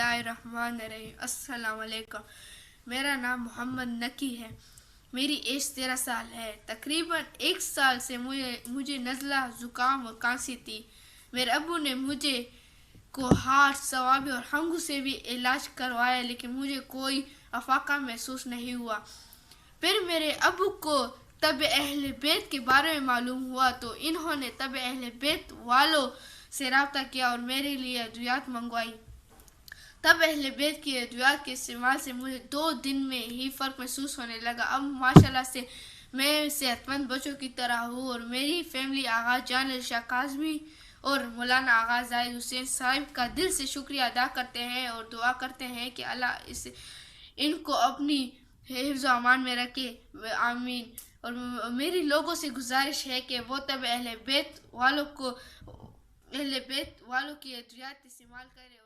اللہ الرحمن الرحیم۔ السلام علیکم۔ میرا نام محمد نکی ہے۔ میری ایج 13 سال ہے۔ تقریباً 1 سال سے مجھے نزلہ، زکام اور کھانسی تھی۔ میرے ابو نے مجھے کو ہارٹ، صوابی اور ہنگو سے بھی علاج کروایا، لیکن مجھے کوئی افاقہ محسوس نہیں ہوا۔ پھر میرے ابو کو طب اہل بیت کے بارے میں معلوم ہوا تو انہوں نے طب اہل بیت والوں سے رابطہ کیا اور میرے لیے ادویات منگوائی۔ طب اہل بیت کی ادویات کے استعمال سے مجھے 2 دن میں ہی فرق محسوس ہونے لگا۔ اب ماشاءاللہ سے میں صحت مند بچوں کی طرح ہوں اور میری فیملی آغا جان شاہ کاظمی اور مولانا آغا زاہد حسین صاحب کا دل سے شکریہ ادا کرتے ہیں اور دعا کرتے ہیں کہ اللہ ان کو اپنی حفظ و امان میں رکھے، آمین۔ اور میری لوگوں سے گزارش ہے کہ وہ طب اہل بیت والوں کی ادویات استعمال کرے۔